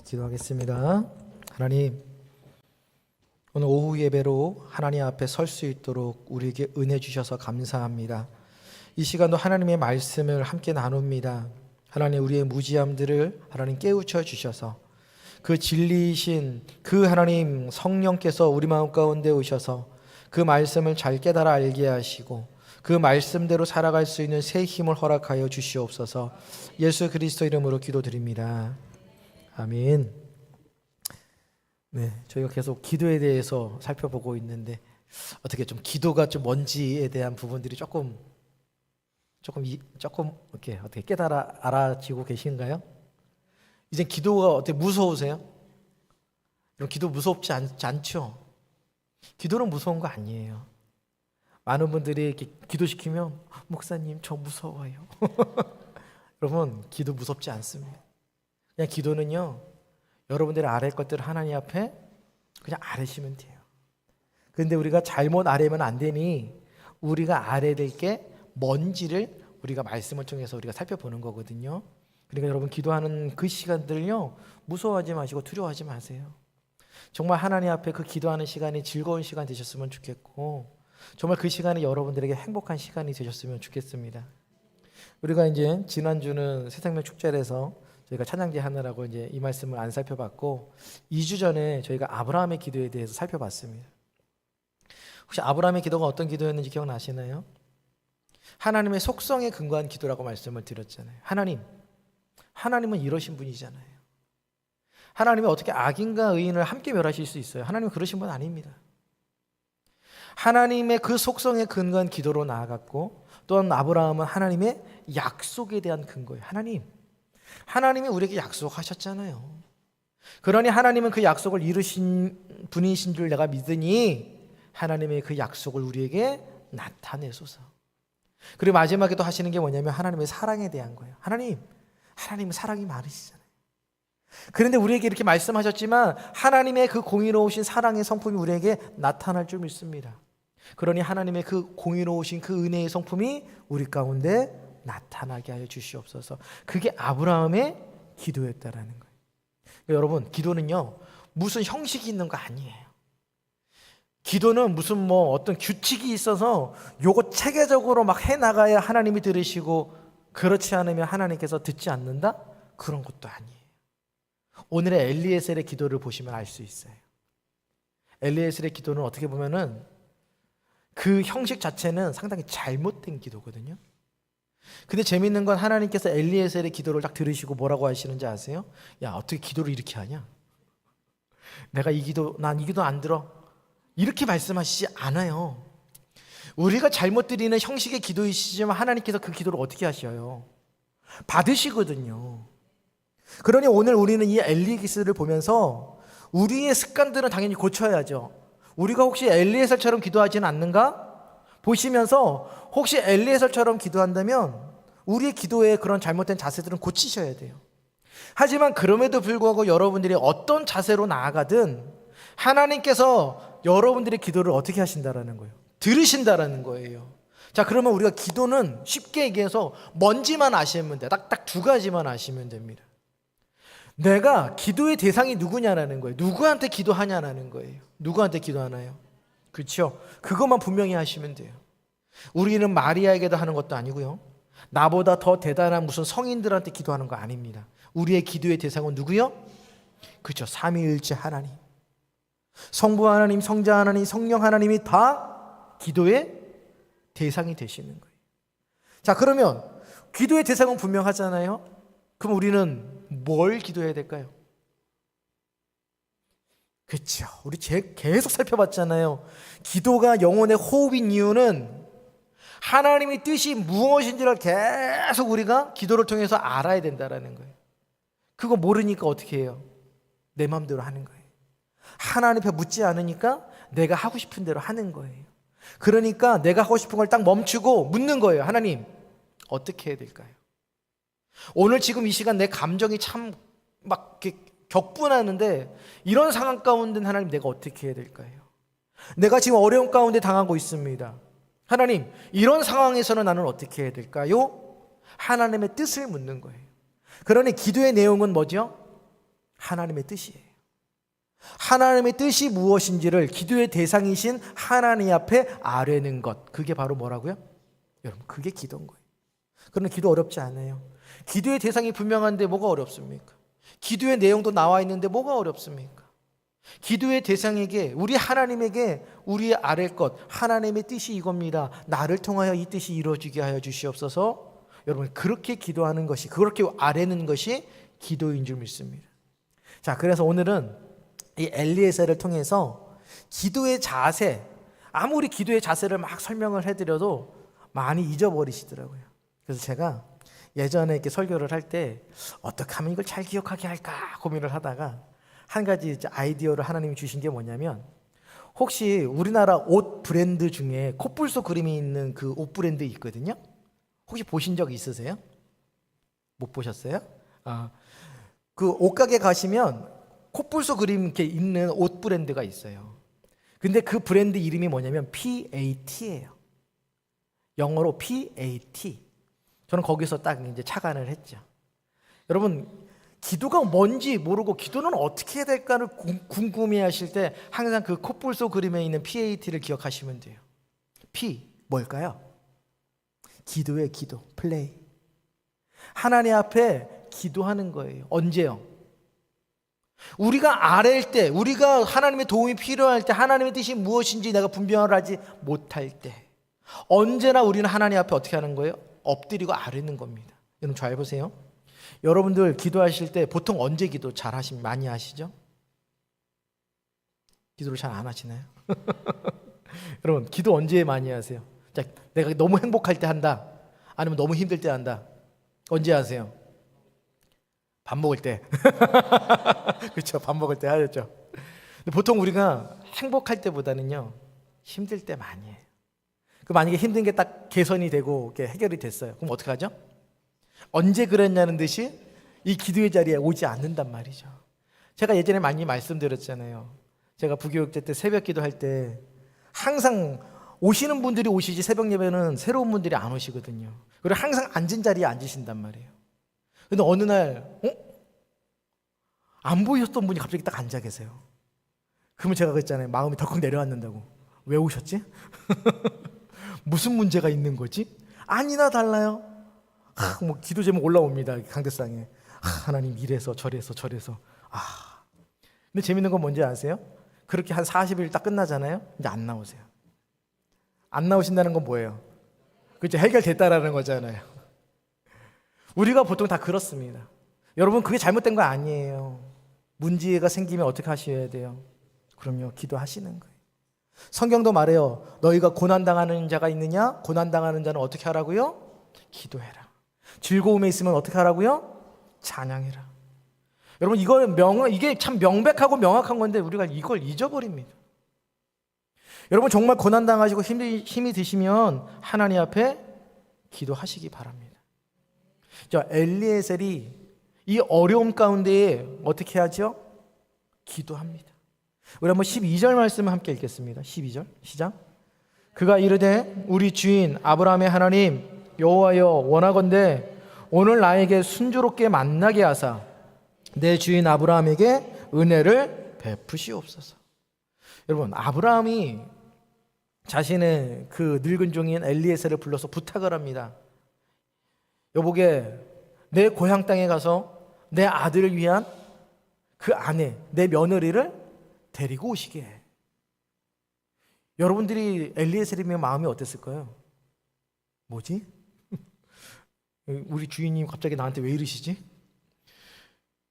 기도하겠습니다. 하나님, 오늘 오후 예배로 하나님 앞에 설 수 있도록 우리에게 은혜 주셔서 감사합니다. 이 시간도 하나님의 말씀을 함께 나눕니다. 하나님, 우리의 무지함들을 하나님 깨우쳐 주셔서 그 진리이신 그 하나님 성령께서 우리 마음 가운데 오셔서 그 말씀을 잘 깨달아 알게 하시고 그 말씀대로 살아갈 수 있는 새 힘을 허락하여 주시옵소서. 예수 그리스도 이름으로 기도드립니다. 아멘. 네, 저희가 계속 기도에 대해서 살펴보고 있는데 어떻게 좀 기도가 좀 뭔지에 대한 부분들이 조금 이렇게 어떻게 깨달아 알아지고 계신가요? 이제 기도가 어떻게 무서우세요? 이런 기도 무섭지 않죠? 기도는 무서운 거 아니에요. 많은 분들이 이렇게 기도시키면 목사님 저 무서워요. 여러분, 기도 무섭지 않습니다. 그냥 기도는요, 여러분들이 아뢰 것들을 하나님 앞에 그냥 아뢰시면 돼요. 그런데 우리가 잘못 아뢰면 안 되니 우리가 아뢰야 될 게 뭔지를 우리가 말씀을 통해서 우리가 살펴보는 거거든요. 그러니까 여러분, 기도하는 그 시간들요, 무서워하지 마시고 두려워하지 마세요. 정말 하나님 앞에 그 기도하는 시간이 즐거운 시간 되셨으면 좋겠고, 정말 그 시간이 여러분들에게 행복한 시간이 되셨으면 좋겠습니다. 우리가 이제 지난주는 새생명 축제에서 저희가 찬양제 하느라고 이제 이 말씀을 안 살펴봤고, 2주 전에 저희가 아브라함의 기도에 대해서 살펴봤습니다. 혹시 아브라함의 기도가 어떤 기도였는지 기억나시나요? 하나님의 속성에 근거한 기도라고 말씀을 드렸잖아요. 하나님은 이러신 분이잖아요. 하나님이 어떻게 악인과 의인을 함께 멸하실 수 있어요? 하나님은 그러신 분 아닙니다. 하나님의 그 속성에 근거한 기도로 나아갔고, 또한 아브라함은 하나님의 약속에 대한 근거예요. 하나님이 우리에게 약속하셨잖아요. 그러니 하나님은 그 약속을 이루신 분이신 줄 내가 믿으니 하나님의 그 약속을 우리에게 나타내소서. 그리고 마지막에 또 하시는 게 뭐냐면 하나님의 사랑에 대한 거예요. 하나님은 사랑이 많으시잖아요. 그런데 우리에게 이렇게 말씀하셨지만 하나님의 그 공의로우신 사랑의 성품이 우리에게 나타날 줄 믿습니다. 그러니 하나님의 그 공의로우신 그 은혜의 성품이 우리 가운데 나타나게 하여 주시옵소서. 그게 아브라함의 기도였다라는 거예요. 그러니까 여러분, 기도는요, 무슨 형식이 있는 거 아니에요. 기도는 무슨 어떤 규칙이 있어서 요거 체계적으로 막 해나가야 하나님이 들으시고, 그렇지 않으면 하나님께서 듣지 않는다? 그런 것도 아니에요. 오늘의 엘리에셀의 기도를 보시면 알 수 있어요. 엘리에셀의 기도는 어떻게 보면은 그 형식 자체는 상당히 잘못된 기도거든요. 근데 재밌는 건 하나님께서 엘리에셀의 기도를 딱 들으시고 뭐라고 하시는지 아세요? 야, 어떻게 기도를 이렇게 하냐? 난 이 기도 안 들어. 이렇게 말씀하시지 않아요. 우리가 잘못 드리는 형식의 기도이시지만 하나님께서 그 기도를 어떻게 하셔요? 받으시거든요. 그러니 오늘 우리는 이 엘리에셀을 보면서 우리의 습관들은 당연히 고쳐야죠. 우리가 혹시 엘리에셀처럼 기도하지는 않는가? 보시면서 혹시 엘리에셀처럼 기도한다면 우리의 기도에 그런 잘못된 자세들은 고치셔야 돼요. 하지만 그럼에도 불구하고 여러분들이 어떤 자세로 나아가든 하나님께서 여러분들의 기도를 어떻게 하신다라는 거예요? 들으신다라는 거예요. 자, 그러면 우리가 기도는 쉽게 얘기해서 뭔지만 아시면 돼요. 딱 두 가지만 아시면 됩니다. 내가 기도의 대상이 누구냐라는 거예요. 누구한테 기도하냐라는 거예요. 누구한테 기도하나요? 그렇죠? 그것만 분명히 하시면 돼요. 우리는 마리아에게도 하는 것도 아니고요, 나보다 더 대단한 무슨 성인들한테 기도하는 거 아닙니다. 우리의 기도의 대상은 누구요? 그렇죠. 삼위일체 하나님, 성부 하나님, 성자 하나님, 성령 하나님이 다 기도의 대상이 되시는 거예요. 자, 그러면 기도의 대상은 분명하잖아요. 그럼 우리는 뭘 기도해야 될까요? 그렇죠. 우리 계속 살펴봤잖아요. 기도가 영혼의 호흡인 이유는 하나님의 뜻이 무엇인지를 계속 우리가 기도를 통해서 알아야 된다는 거예요. 그거 모르니까 어떻게 해요? 내 마음대로 하는 거예요. 하나님 앞에 묻지 않으니까 내가 하고 싶은 대로 하는 거예요. 그러니까 내가 하고 싶은 걸 딱 멈추고 묻는 거예요. 하나님, 어떻게 해야 될까요? 오늘 지금 이 시간 내 감정이 참 막 격분하는데 이런 상황 가운데 하나님, 내가 어떻게 해야 될까요? 내가 지금 어려운 가운데 당하고 있습니다. 하나님, 이런 상황에서는 나는 어떻게 해야 될까요? 하나님의 뜻을 묻는 거예요. 그러니 기도의 내용은 뭐죠? 하나님의 뜻이에요. 하나님의 뜻이 무엇인지를 기도의 대상이신 하나님 앞에 아뢰는 것, 그게 바로 뭐라고요? 여러분, 그게 기도인 거예요. 그러나 기도 어렵지 않아요. 기도의 대상이 분명한데 뭐가 어렵습니까? 기도의 내용도 나와 있는데 뭐가 어렵습니까? 기도의 대상에게, 우리 하나님에게 우리 아랠 것, 하나님의 뜻이 이겁니다. 나를 통하여 이 뜻이 이루어지게 하여 주시옵소서. 여러분, 그렇게 기도하는 것이, 그렇게 아뢰는 것이 기도인 줄 믿습니다. 자, 그래서 오늘은 이 엘리에셀을 통해서 기도의 자세, 아무리 기도의 자세를 막 설명을 해드려도 많이 잊어버리시더라고요. 그래서 제가 예전에 이렇게 설교를 할 때 어떻게 하면 이걸 잘 기억하게 할까 고민을 하다가 한 가지 아이디어를 하나님이 주신 게 뭐냐면, 혹시 우리나라 옷 브랜드 중에 코뿔소 그림이 있는 그 옷 브랜드 있거든요. 혹시 보신 적 있으세요? 못 보셨어요? 그 옷가게 가시면 코뿔소 그림 이렇게 있는 옷 브랜드가 있어요. 근데 그 브랜드 이름이 뭐냐면 PAT예요. 영어로 PAT. 저는 거기서 딱 이제 착안을 했죠. 여러분, 기도가 뭔지 모르고 기도는 어떻게 해야 될까를 궁금해하실 때 항상 그 코뿔소 그림에 있는 PAT를 기억하시면 돼요. P 뭘까요? 기도의 기도, 플레이. 하나님 앞에 기도하는 거예요. 언제요? 우리가 아랠 때, 우리가 하나님의 도움이 필요할 때, 하나님의 뜻이 무엇인지 내가 분별을 하지 못할 때, 언제나 우리는 하나님 앞에 어떻게 하는 거예요? 엎드리고 아뢰는 겁니다. 여러분 잘 보세요. 여러분들 기도하실 때 보통 언제 기도 많이 하시죠? 기도를 잘 안 하시나요? 여러분, 기도 언제 많이 하세요? 자, 내가 너무 행복할 때 한다, 아니면 너무 힘들 때 한다. 언제 하세요? 밥 먹을 때. 그렇죠. 밥 먹을 때 하셨죠. 근데 보통 우리가 행복할 때보다는요, 힘들 때 많이 해요. 그 만약에 힘든 게 딱 개선이 되고 해결이 됐어요. 그럼 어떻게 하죠? 언제 그랬냐는 듯이 이 기도의 자리에 오지 않는단 말이죠. 제가 예전에 많이 말씀드렸잖아요. 제가 부교육제 때 새벽 기도할 때 항상 오시는 분들이 오시지, 새벽 예배는 새로운 분들이 안 오시거든요. 그리고 항상 앉은 자리에 앉으신단 말이에요. 근데 어느 날 안 보였던 분이 갑자기 딱 앉아 계세요. 그러면 제가 그랬잖아요. 마음이 덜컥 내려앉는다고. 왜 오셨지? 무슨 문제가 있는 거지? 아니나 달라요. 뭐 기도 제목 올라옵니다. 강대상에. 하나님 이래서 저래서. 근데 재밌는 건 뭔지 아세요? 그렇게 한 40일 딱 끝나잖아요. 이제 안 나오세요. 안 나오신다는 건 뭐예요? 그죠? 해결됐다라는 거잖아요. 우리가 보통 다 그렇습니다. 여러분, 그게 잘못된 거 아니에요. 문제가 생기면 어떻게 하셔야 돼요? 그럼요, 기도하시는 거예요. 성경도 말해요. 너희가 고난당하는 자가 있느냐? 고난당하는 자는 어떻게 하라고요? 기도해라. 즐거움에 있으면 어떻게 하라고요? 찬양해라. 여러분, 이게 참 명백하고 명확한 건데 우리가 이걸 잊어버립니다. 여러분, 정말 고난당하시고 힘이 드시면 하나님 앞에 기도하시기 바랍니다. 엘리에셀이 이 어려움 가운데에 어떻게 하죠? 기도합니다. 우리 한번 12절 말씀을 함께 읽겠습니다. 12절 시작. 그가 이르되 우리 주인 아브라함의 하나님 여호와여, 원하건대 오늘 나에게 순조롭게 만나게 하사 내 주인 아브라함에게 은혜를 베푸시옵소서. 여러분, 아브라함이 자신의 그 늙은 종인 엘리에셀을 불러서 부탁을 합니다. 여보게, 내 고향 땅에 가서 내 아들을 위한 그 아내, 내 며느리를 데리고 오시게 해. 여러분들이 엘리에셀이면 마음이 어땠을까요? 뭐지? 우리 주인님 갑자기 나한테 왜 이러시지?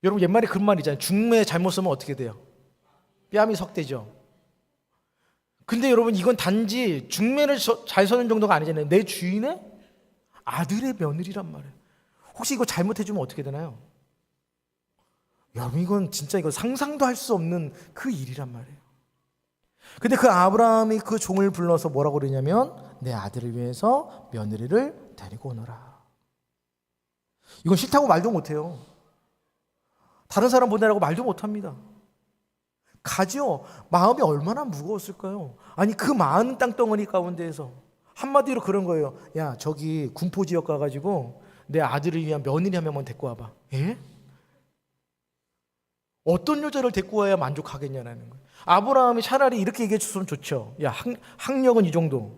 여러분, 옛말에 그런 말 있잖아요. 중매 잘못 쓰면 어떻게 돼요? 뺨이 석대죠. 근데 여러분, 이건 단지 중매를 잘 서는 정도가 아니잖아요. 내 주인의 아들의 며느리란 말이에요. 혹시 이거 잘못해주면 어떻게 되나요? 여러분, 이건 진짜 상상도 할 수 없는 그 일이란 말이에요. 근데 그 아브라함이 그 종을 불러서 뭐라고 그러냐면 내 아들을 위해서 며느리를 데리고 오너라. 이건 싫다고 말도 못해요. 다른 사람 보내라고 말도 못합니다. 가죠. 마음이 얼마나 무거웠을까요? 아니, 그 많은 땅덩어리 가운데에서 한마디로 그런 거예요. 야, 저기 군포지역 가가지고 내 아들을 위한 며느리 한 명만 데리고 와봐. 예? 어떤 여자를 데리고 와야 만족하겠냐는 거예요. 아브라함이 차라리 이렇게 얘기해 줬으면 좋죠. 야, 학력은 이 정도,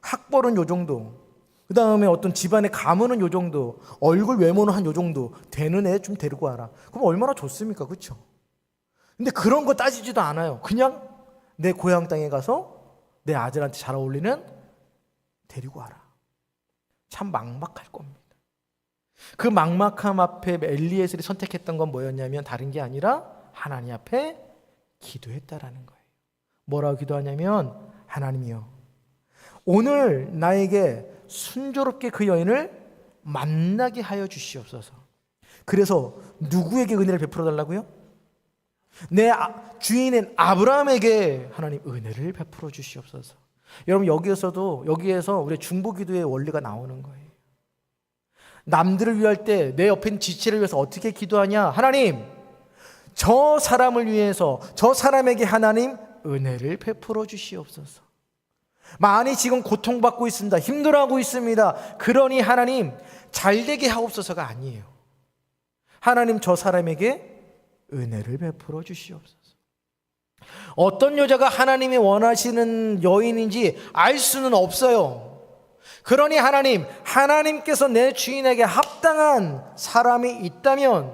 학벌은 요 정도, 그 다음에 어떤 집안의 가문은 요 정도, 얼굴 외모는 한 요 정도 되는 애 좀 데리고 와라. 그럼 얼마나 좋습니까? 그렇죠? 근데 그런 거 따지지도 않아요. 그냥 내 고향 땅에 가서 내 아들한테 잘 어울리는 데리고 와라. 참 막막할 겁니다. 그 막막함 앞에 엘리에셀이 선택했던 건 뭐였냐면 다른 게 아니라 하나님 앞에 기도했다라는 거예요. 뭐라고 기도하냐면, 하나님이요, 오늘 나에게 순조롭게 그 여인을 만나게 하여 주시옵소서. 그래서 누구에게 은혜를 베풀어 달라고요? 내 주인인 아브라함에게 하나님 은혜를 베풀어 주시옵소서. 여러분, 여기에서 우리 중보기도의 원리가 나오는 거예요. 남들을 위할 때 내 옆에 있는 지체를 위해서 어떻게 기도하냐? 하나님, 저 사람을 위해서 저 사람에게 하나님 은혜를 베풀어 주시옵소서. 많이 지금 고통받고 있습니다. 힘들어하고 있습니다. 그러니 하나님 잘되게 하옵소서가 아니에요. 하나님 저 사람에게 은혜를 베풀어 주시옵소서. 어떤 여자가 하나님이 원하시는 여인인지 알 수는 없어요. 그러니 하나님께서 내 주인에게 합당한 사람이 있다면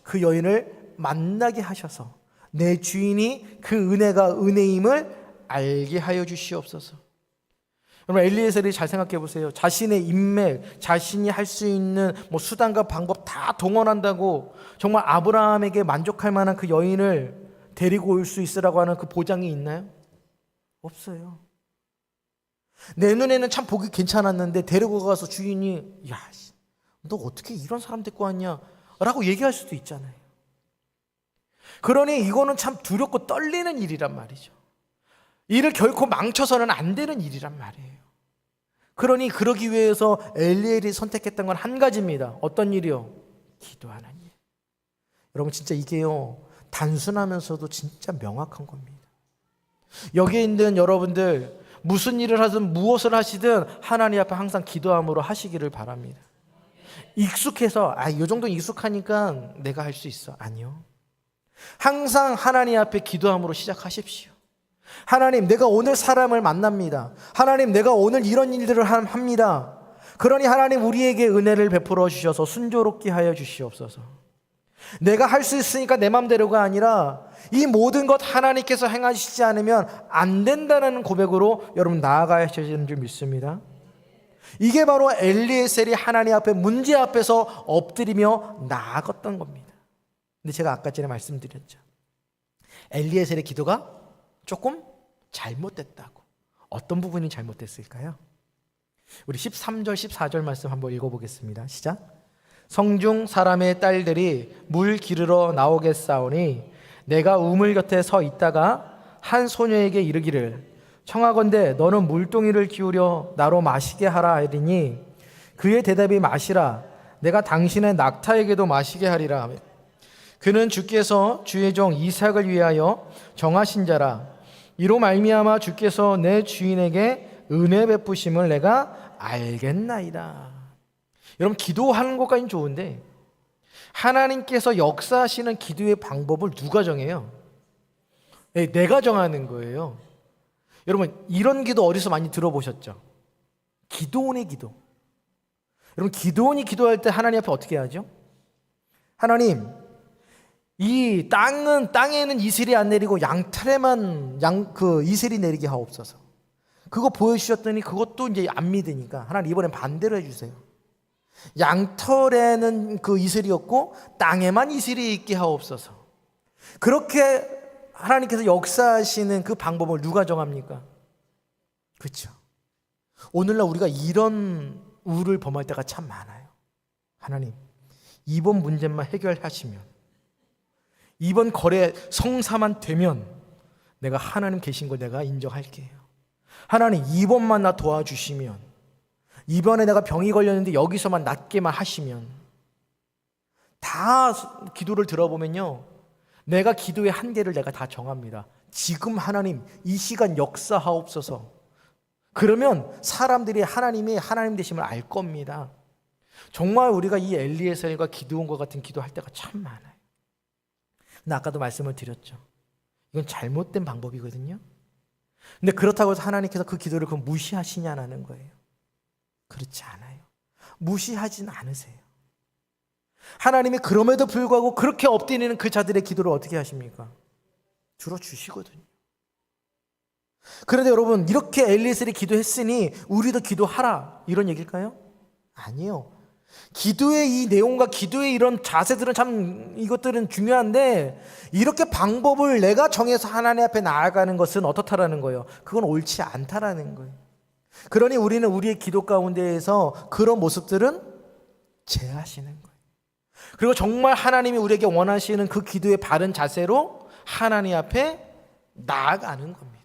그 여인을 만나게 하셔서 내 주인이 그 은혜가 은혜임을 알게 하여 주시옵소서. 여러분, 엘리에셀이 잘 생각해 보세요. 자신의 인맥, 자신이 할 수 있는 수단과 방법 다 동원한다고 정말 아브라함에게 만족할 만한 그 여인을 데리고 올 수 있으라고 하는 그 보장이 있나요? 없어요. 내 눈에는 참 보기 괜찮았는데 데리고 가서 주인이 야, 너 어떻게 이런 사람 데리고 왔냐? 라고 얘기할 수도 있잖아요. 그러니 이거는 참 두렵고 떨리는 일이란 말이죠. 이를 결코 망쳐서는 안 되는 일이란 말이에요. 그러니 그러기 위해서 엘리엘이 선택했던 건 한 가지입니다. 어떤 일이요? 기도하는 일. 여러분, 진짜 이게요, 단순하면서도 진짜 명확한 겁니다. 여기에 있는 여러분들, 무슨 일을 하든 무엇을 하시든 하나님 앞에 항상 기도함으로 하시기를 바랍니다. 익숙해서 이 정도는 익숙하니까 내가 할 수 있어. 아니요. 항상 하나님 앞에 기도함으로 시작하십시오. 하나님, 내가 오늘 사람을 만납니다. 하나님, 내가 오늘 이런 일들을 합니다. 그러니 하나님 우리에게 은혜를 베풀어 주셔서 순조롭게 하여 주시옵소서. 내가 할 수 있으니까 내 맘대로가 아니라 이 모든 것 하나님께서 행하시지 않으면 안 된다는 고백으로 여러분 나아가야 하시는 줄 믿습니다. 이게 바로 엘리에셀이 하나님 앞에 문제 앞에서 엎드리며 나아갔던 겁니다. 근데 제가 아까 전에 말씀드렸죠. 엘리에셀의 기도가 조금 잘못됐다고. 어떤 부분이 잘못됐을까요? 우리 13절 14절 말씀 한번 읽어보겠습니다. 시작. 성중 사람의 딸들이 물 기르러 나오겠사오니 내가 우물 곁에 서 있다가 한 소녀에게 이르기를 청하건대 너는 물동이를 기울여 나로 마시게 하라 하리니 그의 대답이 마시라 내가 당신의 낙타에게도 마시게 하리라. 그는 주께서 주의 종 이삭을 위하여 정하신 자라. 이로 말미암아 주께서 내 주인에게 은혜 베푸심을 내가 알겠나이다. 여러분, 기도하는 것까지는 좋은데 하나님께서 역사하시는 기도의 방법을 누가 정해요? 내가 정하는 거예요. 여러분, 이런 기도 어디서 많이 들어보셨죠? 기도원의 기도. 여러분, 기도원이 기도할 때 하나님 앞에 어떻게 하죠? 하나님, 이 땅에는 이슬이 안 내리고 양털에만 이슬이 내리게 하옵소서. 그거 보여주셨더니 그것도 이제 안 믿으니까 하나님 이번엔 반대로 해주세요. 양털에는 그 이슬이 없고 땅에만 이슬이 있게 하옵소서. 그렇게 하나님께서 역사하시는 그 방법을 누가 정합니까? 그렇죠. 오늘날 우리가 이런 우를 범할 때가 참 많아요. 하나님, 이번 문제만 해결하시면, 이번 거래 성사만 되면 내가 하나님 계신 걸 내가 인정할게요. 하나님, 이번만 나 도와주시면, 이번에 내가 병이 걸렸는데 여기서만 낫게만 하시면. 다 기도를 들어보면요, 내가 기도의 한계를 내가 다 정합니다. 지금 하나님 이 시간 역사하옵소서. 그러면 사람들이 하나님이 하나님 되심을 알 겁니다. 정말 우리가 이 엘리에셀과 기드온과 같은 기도할 때가 참 많아요. 근데 아까도 말씀을 드렸죠. 이건 잘못된 방법이거든요. 근데 그렇다고 해서 하나님께서 그 기도를 무시하시냐는 거예요. 그렇지 않아요. 무시하진 않으세요. 하나님이 그럼에도 불구하고 그렇게 엎드리는 그 자들의 기도를 어떻게 하십니까? 들어주시거든요. 그런데 여러분, 이렇게 엘리에셀이 기도했으니 우리도 기도하라, 이런 얘기일까요? 아니요. 기도의 이 내용과 기도의 이런 자세들은 참, 이것들은 중요한데, 이렇게 방법을 내가 정해서 하나님 앞에 나아가는 것은 어떻다라는 거예요? 그건 옳지 않다라는 거예요. 그러니 우리는 우리의 기도 가운데에서 그런 모습들은 제하시는 거예요. 그리고 정말 하나님이 우리에게 원하시는 그 기도의 바른 자세로 하나님 앞에 나아가는 겁니다.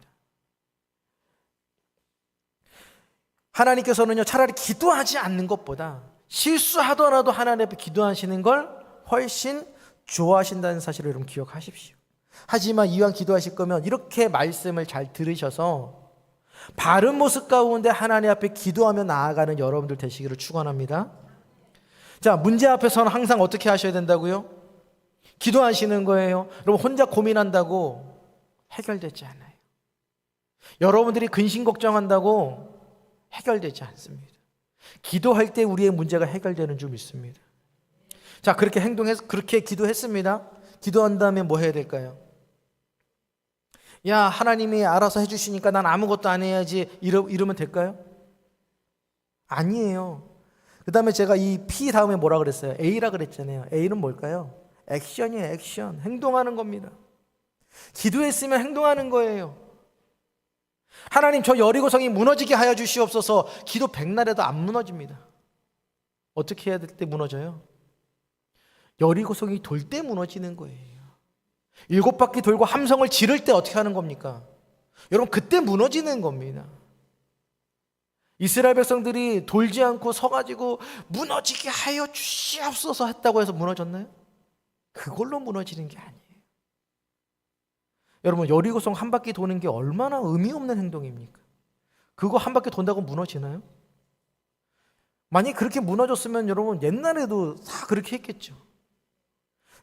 하나님께서는요, 차라리 기도하지 않는 것보다 실수하더라도 하나님 앞에 기도하시는 걸 훨씬 좋아하신다는 사실을 여러분 기억하십시오. 하지만 이왕 기도하실 거면 이렇게 말씀을 잘 들으셔서 바른 모습 가운데 하나님 앞에 기도하며 나아가는 여러분들 되시기를 축원합니다. 자, 문제 앞에서는 항상 어떻게 하셔야 된다고요? 기도하시는 거예요. 여러분, 혼자 고민한다고 해결되지 않아요. 여러분들이 근심 걱정한다고 해결되지 않습니다. 기도할 때 우리의 문제가 해결되는 줄 믿습니다. 자, 그렇게 기도했습니다. 기도한 다음에 뭐 해야 될까요? 야, 하나님이 알아서 해주시니까 난 아무것도 안 해야지, 이러면 될까요? 아니에요. 그 다음에 제가 이 P 다음에 뭐라 그랬어요? A라 그랬잖아요. A는 뭘까요? 액션이에요. 액션. 행동하는 겁니다. 기도했으면 행동하는 거예요. 하나님, 저 여리고성이 무너지게 하여 주시옵소서. 기도 백날에도 안 무너집니다. 어떻게 해야 될 때 무너져요? 여리고성이 돌 때 무너지는 거예요. 7바퀴 돌고 함성을 지를 때 어떻게 하는 겁니까? 여러분, 그때 무너지는 겁니다. 이스라엘 백성들이 돌지 않고 서가지고 무너지게 하여 주시옵소서 했다고 해서 무너졌나요? 그걸로 무너지는 게 아니에요. 여러분, 여리고성 한 바퀴 도는 게 얼마나 의미 없는 행동입니까? 그거 한 바퀴 돈다고 무너지나요? 만약에 그렇게 무너졌으면 여러분 옛날에도 다 그렇게 했겠죠.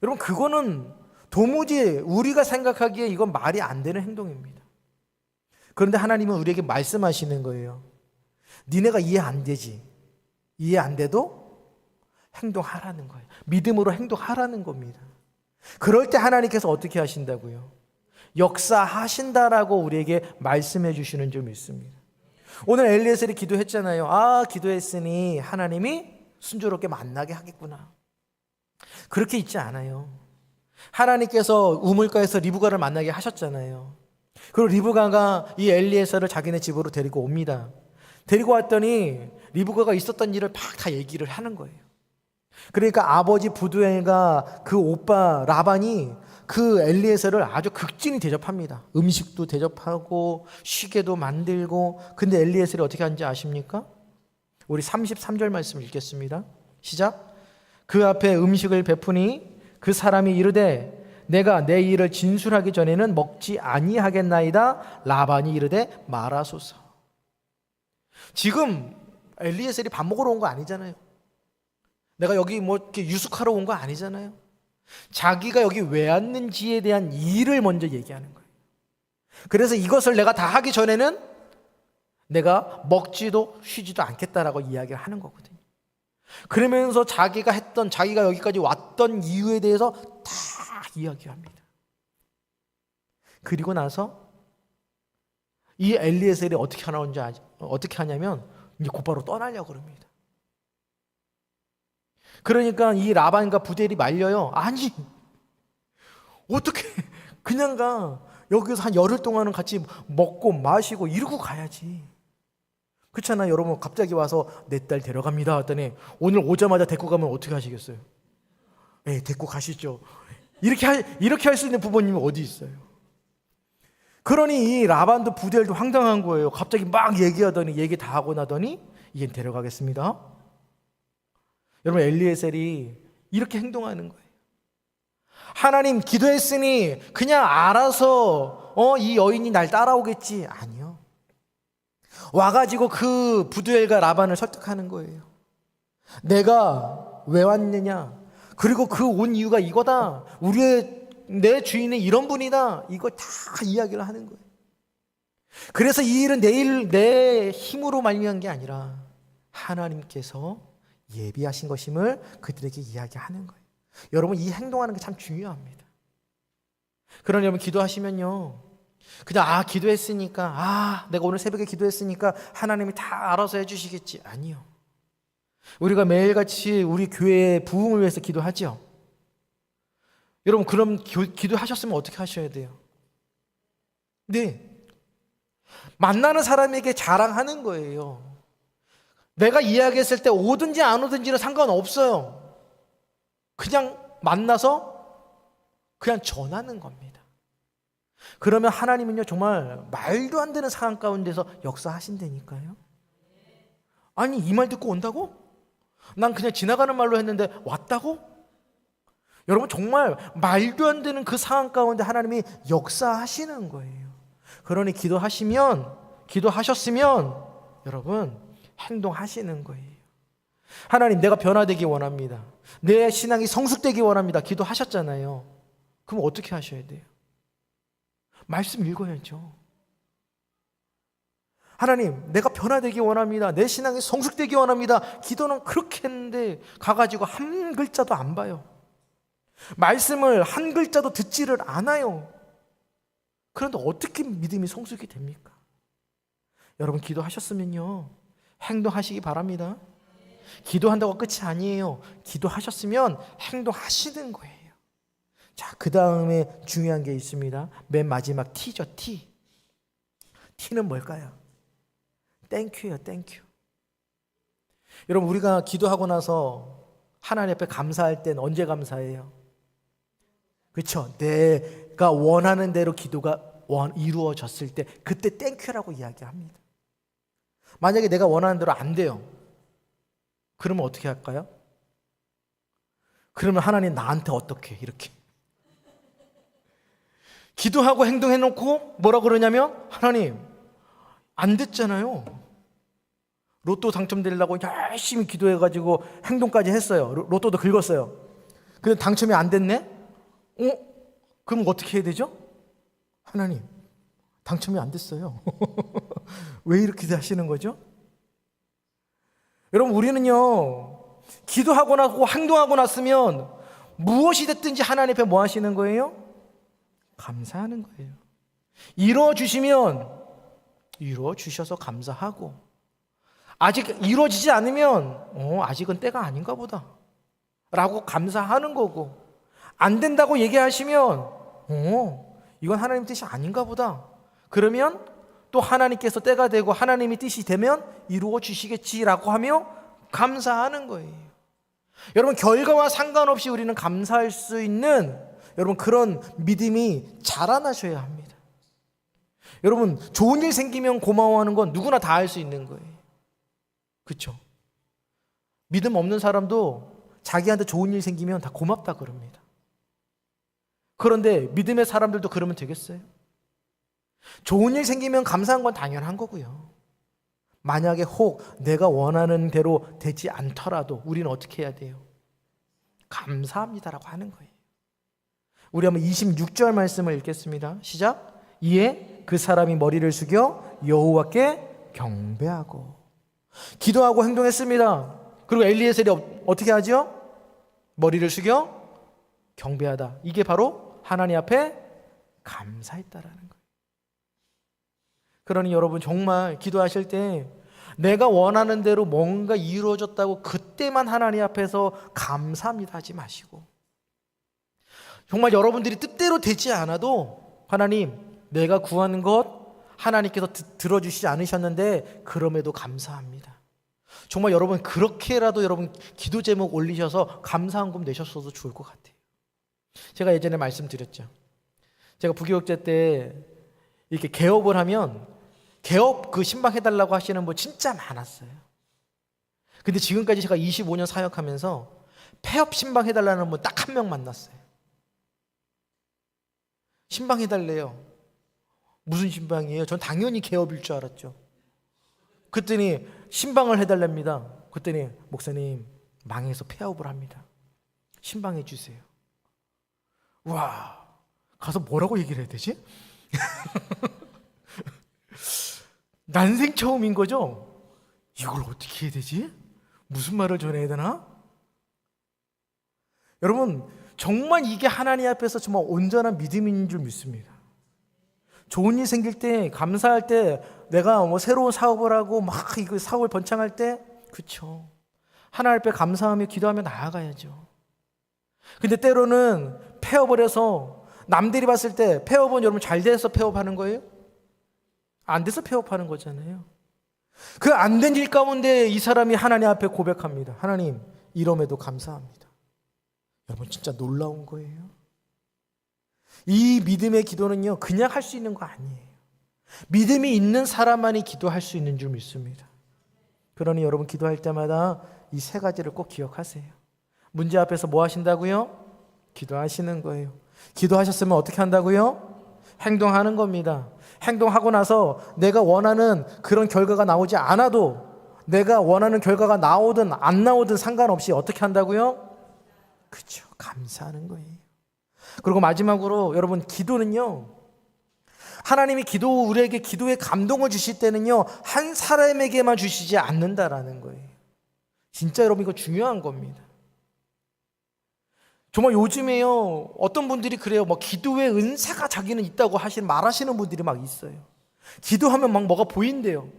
여러분, 그거는 도무지 우리가 생각하기에 이건 말이 안 되는 행동입니다. 그런데 하나님은 우리에게 말씀하시는 거예요. 니네가 이해 안 되지. 이해 안 돼도 행동하라는 거예요. 믿음으로 행동하라는 겁니다. 그럴 때 하나님께서 어떻게 하신다고요? 역사하신다라고 우리에게 말씀해 주시는 줄 믿습니다. 오늘 엘리에셀이 기도했잖아요. 아, 기도했으니 하나님이 순조롭게 만나게 하겠구나. 그렇게 있지 않아요. 하나님께서 우물가에서 리브가를 만나게 하셨잖아요. 그리고 리브가가 이 엘리에셀을 자기네 집으로 데리고 옵니다. 데리고 왔더니 리브가가 있었던 일을 막 다 얘기를 하는 거예요. 그러니까 아버지 부두엘과 그 오빠 라반이 그 엘리에셀을 아주 극진히 대접합니다. 음식도 대접하고 쉬게도 만들고. 근데 엘리에셀이 어떻게 하는지 아십니까? 우리 33절 말씀 읽겠습니다. 시작. 그 앞에 음식을 베푸니 그 사람이 이르되 내가 내 일을 진술하기 전에는 먹지 아니하겠나이다. 라반이 이르되 말하소서. 지금 엘리에셀이 밥 먹으러 온 거 아니잖아요. 내가 여기 뭐 이렇게 유숙하러 온 거 아니잖아요. 자기가 여기 왜 왔는지에 대한 이유를 먼저 얘기하는 거예요. 그래서 이것을 내가 다 하기 전에는 내가 먹지도 쉬지도 않겠다라고 이야기를 하는 거거든요. 그러면서 자기가 여기까지 왔던 이유에 대해서 다 이야기합니다. 그리고 나서 이 엘리에셀이 어떻게 하냐면 이제 곧바로 떠나려고 그럽니다. 그러니까 이 라반과 부델이 말려요. 아니, 어떻게 그냥 가. 여기서 한 열흘 동안은 같이 먹고 마시고 이러고 가야지. 그렇잖아요. 여러분, 갑자기 와서 내 딸 데려갑니다 했더니 오늘 오자마자 데리고 가면 어떻게 하시겠어요? 네, 데리고 가시죠. 이렇게 할 수 있는 부모님이 어디 있어요? 그러니 이 라반도 부델도 황당한 거예요. 갑자기 막 얘기 다 하고 나더니 이제 데려가겠습니다. 여러분, 엘리에셀이 이렇게 행동하는 거예요. 하나님, 기도했으니 그냥 알아서 이 여인이 날 따라오겠지. 아니요. 와가지고 그 부두엘과 라반을 설득하는 거예요. 내가 왜 왔느냐? 그리고 그 온 이유가 이거다. 우리의 내 주인은 이런 분이다. 이거 다 이야기를 하는 거예요. 그래서 이 일은 내 힘으로 말미암은 게 아니라 하나님께서 예비하신 것임을 그들에게 이야기하는 거예요. 여러분, 이 행동하는 게 참 중요합니다. 그러니 여러분, 기도하시면요, 그냥 기도했으니까, 내가 오늘 새벽에 기도했으니까 하나님이 다 알아서 해주시겠지. 아니요. 우리가 매일같이 우리 교회의 부흥을 위해서 기도하죠. 여러분, 그럼 기도하셨으면 어떻게 하셔야 돼요? 네, 만나는 사람에게 자랑하는 거예요. 내가 이야기했을 때 오든지 안 오든지는 상관없어요. 그냥 만나서 그냥 전하는 겁니다. 그러면 하나님은요, 정말 말도 안 되는 상황 가운데서 역사하신다니까요. 아니, 이 말 듣고 온다고? 난 그냥 지나가는 말로 했는데 왔다고? 여러분, 정말 말도 안 되는 그 상황 가운데 하나님이 역사하시는 거예요. 그러니 기도하셨으면 여러분 행동하시는 거예요. 하나님, 내가 변화되기 원합니다. 내 신앙이 성숙되기 원합니다. 기도하셨잖아요. 그럼 어떻게 하셔야 돼요? 말씀 읽어야죠. 하나님, 내가 변화되기 원합니다. 내 신앙이 성숙되기 원합니다. 기도는 그렇게 했는데 가가지고 한 글자도 안 봐요. 말씀을 한 글자도 듣지를 않아요. 그런데 어떻게 믿음이 성숙이 됩니까? 여러분, 기도하셨으면요, 행동하시기 바랍니다. 기도한다고 끝이 아니에요. 기도하셨으면 행동하시는 거예요. 자, 그 다음에 중요한 게 있습니다. 맨 마지막 T죠, T. T는 뭘까요? 땡큐예요, 땡큐. 여러분, 우리가 기도하고 나서 하나님 앞에 감사할 때는 언제 감사해요? 그렇죠? 내가 원하는 대로 기도가 이루어졌을 때 그때 땡큐라고 이야기합니다. 만약에 내가 원하는 대로 안 돼요. 그러면 어떻게 할까요? 그러면 하나님 나한테 어떻게 이렇게 기도하고 행동해놓고 뭐라 그러냐면, 하나님 안 됐잖아요. 로또 당첨되려고 열심히 기도해가지고 행동까지 했어요. 로또도 긁었어요. 근데 당첨이 안 됐네? 그럼 어떻게 해야 되죠? 하나님, 당첨이 안 됐어요. 왜 이렇게 하시는 거죠? 여러분, 우리는요, 기도하고 나고 행동하고 났으면 무엇이 됐든지 하나님 앞에 뭐 하시는 거예요? 감사하는 거예요. 이루어주시면 이루어주셔서 감사하고, 아직 이루어지지 않으면 아직은 때가 아닌가 보다 라고 감사하는 거고, 안 된다고 얘기하시면 이건 하나님 뜻이 아닌가 보다, 그러면 또 하나님께서 때가 되고 하나님이 뜻이 되면 이루어 주시겠지라고 하며 감사하는 거예요. 여러분, 결과와 상관없이 우리는 감사할 수 있는 여러분 그런 믿음이 자라나셔야 합니다. 여러분, 좋은 일 생기면 고마워하는 건 누구나 다 할 수 있는 거예요. 그렇죠? 믿음 없는 사람도 자기한테 좋은 일 생기면 다 고맙다 그럽니다. 그런데 믿음의 사람들도 그러면 되겠어요? 좋은 일 생기면 감사한 건 당연한 거고요. 만약에 혹 내가 원하는 대로 되지 않더라도 우리는 어떻게 해야 돼요? 감사합니다라고 하는 거예요. 우리 한번 26절 말씀을 읽겠습니다. 시작. 이에 그 사람이 머리를 숙여 여호와께 경배하고 기도하고 행동했습니다. 그리고 엘리에셀이 어떻게 하죠? 머리를 숙여 경배하다. 이게 바로 하나님 앞에 감사했다라는 거예요. 그러니 여러분, 정말 기도하실 때 내가 원하는 대로 뭔가 이루어졌다고 그때만 하나님 앞에서 감사합니다 하지 마시고, 정말 여러분들이 뜻대로 되지 않아도 하나님, 내가 구하는 것 하나님께서 들어주시지 않으셨는데 그럼에도 감사합니다. 정말 여러분, 그렇게라도 여러분 기도 제목 올리셔서 감사한금 내셨어도 좋을 것 같아요. 제가 예전에 말씀드렸죠. 제가 부교육제 때 이렇게 개업을 하면 개업 그 신방해달라고 하시는 분 진짜 많았어요. 근데 지금까지 제가 25년 사역하면서 폐업 신방해달라는 분 딱 한 명 만났어요. 신방해달래요. 무슨 신방이에요? 전 당연히 개업일 줄 알았죠. 그랬더니 신방을 해달랍니다. 그랬더니 목사님, 망해서 폐업을 합니다. 신방해 주세요. 와, 가서 뭐라고 얘기를 해야 되지? 난생 처음인 거죠? 이걸 어떻게 해야 되지? 무슨 말을 전해야 되나? 여러분, 정말 이게 하나님 앞에서 정말 온전한 믿음인 줄 믿습니다. 좋은 일 생길 때, 감사할 때, 내가 뭐 새로운 사업을 하고 막 이거 사업을 번창할 때, 그쵸. 하나님 앞에 감사하며 기도하며 나아가야죠. 근데 때로는 폐업을 해서 남들이 봤을 때 폐업은 여러분 잘 돼서 폐업하는 거예요? 안 돼서 폐업하는 거잖아요. 그 안 된 일 가운데 이 사람이 하나님 앞에 고백합니다. 하나님, 이럼에도 감사합니다. 여러분 진짜 놀라운 거예요. 이 믿음의 기도는요, 그냥 할 수 있는 거 아니에요. 믿음이 있는 사람만이 기도할 수 있는 줄 믿습니다. 그러니 여러분 기도할 때마다 이 세 가지를 꼭 기억하세요. 문제 앞에서 뭐 하신다고요? 기도하시는 거예요. 기도하셨으면 어떻게 한다고요? 행동하는 겁니다. 행동하고 나서 내가 원하는 그런 결과가 나오지 않아도, 내가 원하는 결과가 나오든 안 나오든 상관없이 어떻게 한다고요? 그렇죠. 감사하는 거예요. 그리고 마지막으로 여러분, 기도는요, 하나님이 우리에게 기도의 감동을 주실 때는요, 한 사람에게만 주시지 않는다라는 거예요. 진짜 여러분 이거 중요한 겁니다. 정말 요즘에요, 어떤 분들이 그래요. 뭐 기도의 은사가 자기는 있다고 말하시는 분들이 막 있어요. 기도하면 막 뭐가 보인대요.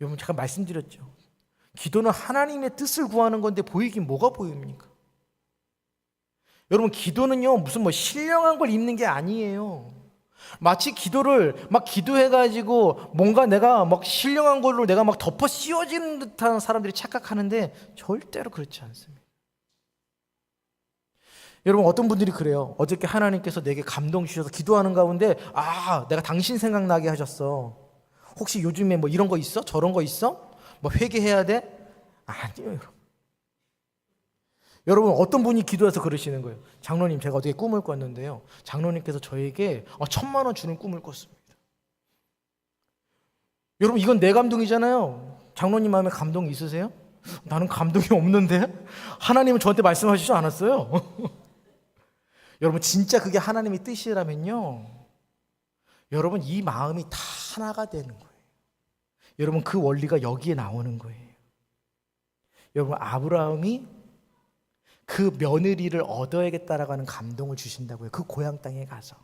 여러분 제가 말씀드렸죠. 기도는 하나님의 뜻을 구하는 건데 보이긴 뭐가 보입니까? 여러분 기도는요, 무슨 뭐 신령한 걸 입는 게 아니에요. 마치 기도를 막 기도해가지고 뭔가 내가 막 신령한 걸로 내가 막 덮어 씌워지는 듯한 사람들이 착각하는데 절대로 그렇지 않습니다. 여러분 어떤 분들이 그래요. 어저께 하나님께서 내게 감동 주셔서 기도하는 가운데 내가 당신 생각나게 하셨어. 혹시 요즘에 뭐 이런 거 있어? 저런 거 있어? 뭐 회개해야 돼? 아니에요. 여러분. 여러분 어떤 분이 기도해서 그러시는 거예요. 장로님 제가 어떻게 꿈을 꿨는데요, 장로님께서 저에게 1,000만 원 주는 꿈을 꿨습니다. 여러분 이건 내 감동이잖아요. 장로님 마음에 감동이 있으세요? 나는 감동이 없는데? 하나님은 저한테 말씀하시지 않았어요. 여러분 진짜 그게 하나님의 뜻이라면요, 여러분 이 마음이 다 하나가 되는 거예요. 여러분 그 원리가 여기에 나오는 거예요. 여러분 아브라함이 그 며느리를 얻어야겠다라고 하는 감동을 주신다고요. 그 고향 땅에 가서.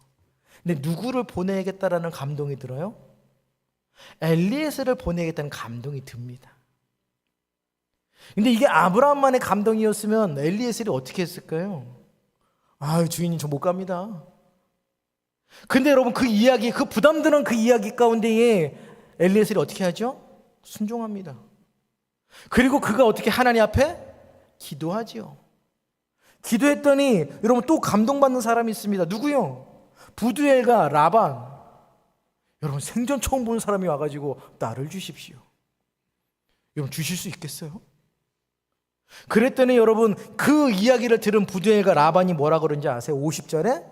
근데 누구를 보내야겠다라는 감동이 들어요? 엘리에셀을 보내야겠다는 감동이 듭니다. 근데 이게 아브라함만의 감동이었으면 엘리에셀이 어떻게 했을까요? 주인님 저 못 갑니다. 근데 여러분 그 이야기, 그 부담드는 그 이야기 가운데에 엘리에셀이 어떻게 하죠? 순종합니다. 그리고 그가 어떻게 하나님 앞에 기도하지요. 기도했더니 여러분 또 감동받는 사람이 있습니다. 누구요? 부두엘과 라반. 여러분 생전 처음 본 사람이 와가지고 딸을 주십시오. 여러분 주실 수 있겠어요? 그랬더니 여러분 그 이야기를 들은 부두엘과 라반이 뭐라 그런지 아세요? 50절에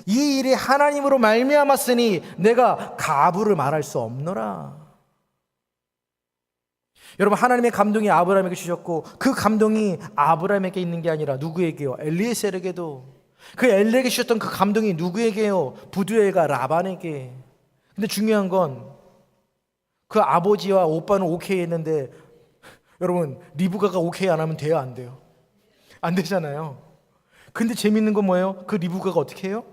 이 일이 하나님으로 말미암았으니 내가 가부를 말할 수 없노라. 여러분 하나님의 감동이 아브라함에게 주셨고, 그 감동이 아브라함에게 있는 게 아니라 누구에게요? 엘리에셀에게도. 그 엘리에게 주셨던 그 감동이 누구에게요? 부두엘과 라반에게. 근데 중요한 건 그 아버지와 오빠는 오케이 했는데 여러분 리브가가 오케이 안 하면 돼요, 안 돼요? 안 되잖아요. 근데 재밌는 건 뭐예요? 그 리브가가 어떻게 해요?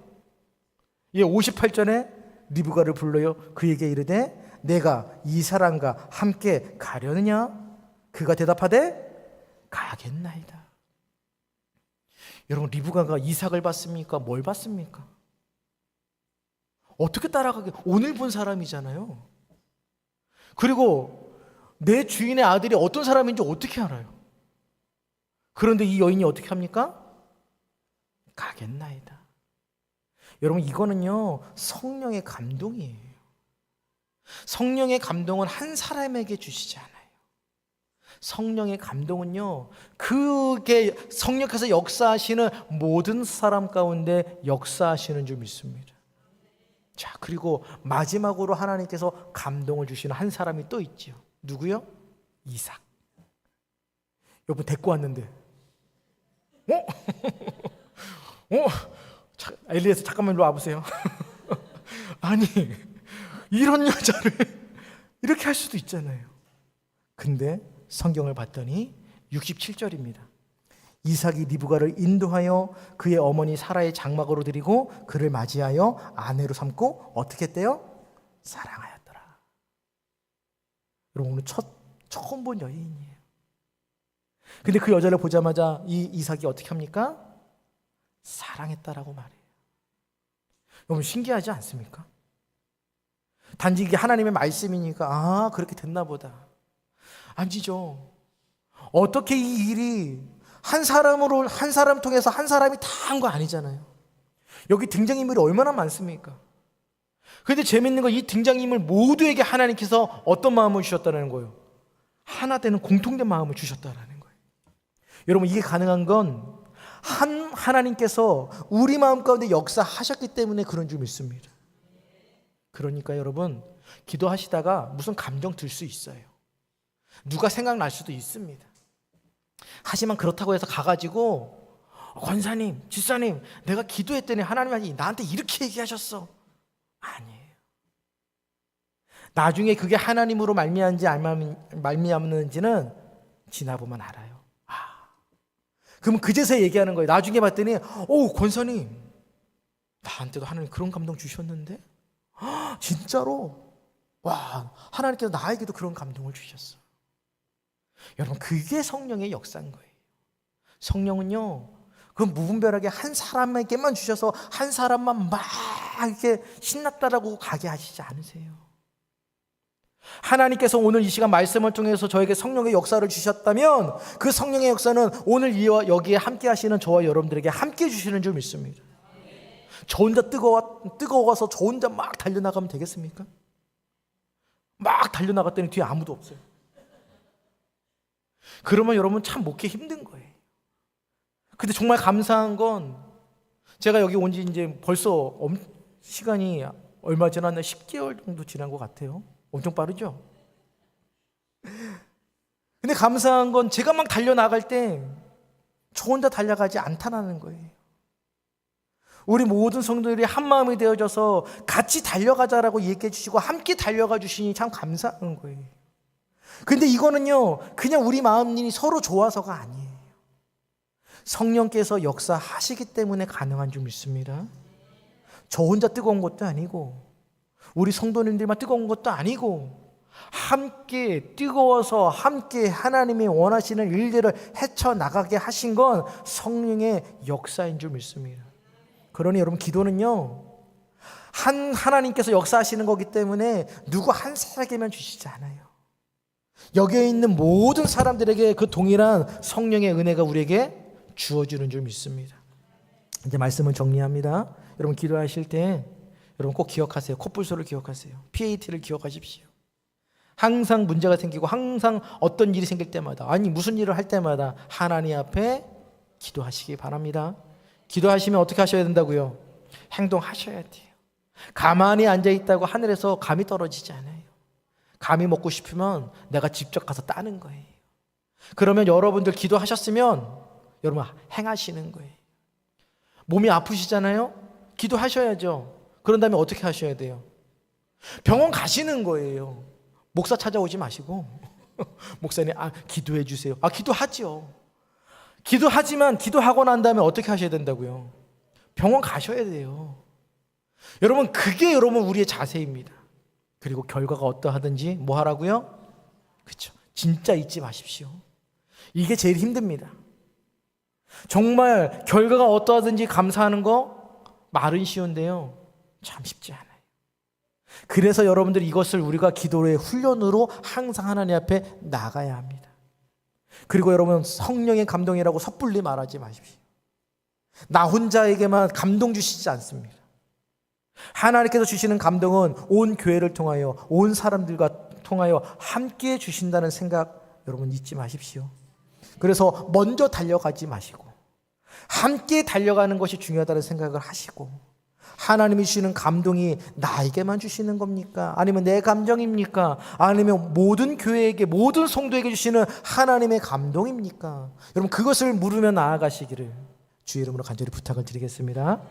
58절에 리브가를 불러요. 그에게 이르되 내가 이 사람과 함께 가려느냐? 그가 대답하되 가겠나이다. 여러분 리브가가 이삭을 받습니까? 뭘 받습니까? 어떻게 따라가게? 오늘 본 사람이잖아요. 그리고 내 주인의 아들이 어떤 사람인지 어떻게 알아요? 그런데 이 여인이 어떻게 합니까? 가겠나이다. 여러분 이거는요 성령의 감동이에요. 성령의 감동은 한 사람에게 주시지 않아요. 성령의 감동은요, 그게 성령께서 역사하시는 모든 사람 가운데 역사하시는 줄 믿습니다. 자, 그리고 마지막으로 하나님께서 감동을 주시는 한 사람이 또 있죠. 누구요? 이삭. 여러분 데리고 왔는데 엘리에서 잠깐만 일로 와보세요. 아니 이런 여자를 이렇게 할 수도 있잖아요. 근데 성경을 봤더니 67절입니다. 이삭이 리브가를 인도하여 그의 어머니 사라의 장막으로 들이고 그를 맞이하여 아내로 삼고 어떻게 했대요? 사랑하였더라. 여러분 오늘 처음 본 여인이에요. 근데 그 여자를 보자마자 이 이삭이 어떻게 합니까? 사랑했다라고 말해요. 너무 신기하지 않습니까? 단지 이게 하나님의 말씀이니까 그렇게 됐나 보다. 아니죠. 어떻게 이 일이 한 사람 통해서 한 사람이 다 한 거 아니잖아요. 여기 등장인물이 얼마나 많습니까? 그런데 재밌는 건 이 등장인물 모두에게 하나님께서 어떤 마음을 주셨다는 거예요? 하나 되는 공통된 마음을 주셨다는 거예요. 여러분 이게 가능한 건 하나님께서 우리 마음 가운데 역사하셨기 때문에 그런 줄 믿습니다. 그러니까 여러분 기도하시다가 무슨 감정 들 수 있어요. 누가 생각날 수도 있습니다. 하지만 그렇다고 해서 가가지고 권사님, 집사님 내가 기도했더니 하나님이 나한테 이렇게 얘기하셨어. 아니에요. 나중에 그게 하나님으로 말미암는지는 지나보면 알아요. 그럼 그제서야 얘기하는 거예요. 나중에 봤더니 권사님 나한테도 하나님 그런 감동 주셨는데 진짜로 와 하나님께서 나에게도 그런 감동을 주셨어. 여러분 그게 성령의 역사인 거예요. 성령은요 그 무분별하게 한 사람에게만 주셔서 한 사람만 막 이렇게 신났다라고 가게 하시지 않으세요. 하나님께서 오늘 이 시간 말씀을 통해서 저에게 성령의 역사를 주셨다면 그 성령의 역사는 오늘 여기에 함께 하시는 저와 여러분들에게 함께 주시는 줄 믿습니다. 저 혼자 뜨거워서 저 혼자 막 달려나가면 되겠습니까? 막 달려나갔더니 뒤에 아무도 없어요. 그러면 여러분 참 먹기 힘든 거예요. 근데 정말 감사한 건 제가 여기 온 지 이제 벌써 시간이 얼마 지났나 10개월 정도 지난 것 같아요. 엄청 빠르죠? 근데 감사한 건 제가 막 달려나갈 때 저 혼자 달려가지 않다라는 거예요. 우리 모든 성도들이 한 마음이 되어져서 같이 달려가자라고 얘기해 주시고 함께 달려가 주시니 참 감사한 거예요. 근데 이거는요 그냥 우리 마음이 서로 좋아서가 아니에요. 성령께서 역사하시기 때문에 가능한 줄 믿습니다. 저 혼자 뜨거운 것도 아니고 우리 성도님들만 뜨거운 것도 아니고 함께 뜨거워서 함께 하나님이 원하시는 일들을 헤쳐나가게 하신 건 성령의 역사인 줄 믿습니다. 그러니 여러분 기도는요 하나님께서 역사하시는 거기 때문에 누구 한 사람에게만 주시지 않아요. 여기에 있는 모든 사람들에게 그 동일한 성령의 은혜가 우리에게 주어지는 줄 믿습니다. 이제 말씀을 정리합니다. 여러분 기도하실 때 여러분 꼭 기억하세요. 콧불소를 기억하세요. PAT를 기억하십시오. 항상 문제가 생기고 항상 어떤 일이 생길 때마다 무슨 일을 할 때마다 하나님 앞에 기도하시기 바랍니다. 기도하시면 어떻게 하셔야 된다고요? 행동하셔야 돼요. 가만히 앉아있다고 하늘에서 감이 떨어지지 않아요. 감이 먹고 싶으면 내가 직접 가서 따는 거예요. 그러면 여러분들 기도하셨으면 여러분 행하시는 거예요. 몸이 아프시잖아요? 기도하셔야죠. 그런 다음에 어떻게 하셔야 돼요? 병원 가시는 거예요. 목사 찾아오지 마시고 목사님 기도해 주세요. 기도하죠. 기도하지만 기도하고 난 다음에 어떻게 하셔야 된다고요? 병원 가셔야 돼요. 여러분 그게 여러분 우리의 자세입니다. 그리고 결과가 어떠하든지 뭐 하라고요? 그렇죠. 진짜 잊지 마십시오. 이게 제일 힘듭니다. 정말 결과가 어떠하든지 감사하는 거 말은 쉬운데요 참 쉽지 않아요. 그래서 여러분들 이것을 우리가 기도의 훈련으로 항상 하나님 앞에 나가야 합니다. 그리고 여러분 성령의 감동이라고 섣불리 말하지 마십시오. 나 혼자에게만 감동 주시지 않습니다. 하나님께서 주시는 감동은 온 교회를 통하여 온 사람들과 통하여 함께 주신다는 생각 여러분 잊지 마십시오. 그래서 먼저 달려가지 마시고 함께 달려가는 것이 중요하다는 생각을 하시고 하나님이 주시는 감동이 나에게만 주시는 겁니까? 아니면 내 감정입니까? 아니면 모든 교회에게 모든 성도에게 주시는 하나님의 감동입니까? 여러분 그것을 물으며 나아가시기를 주의 이름으로 간절히 부탁을 드리겠습니다.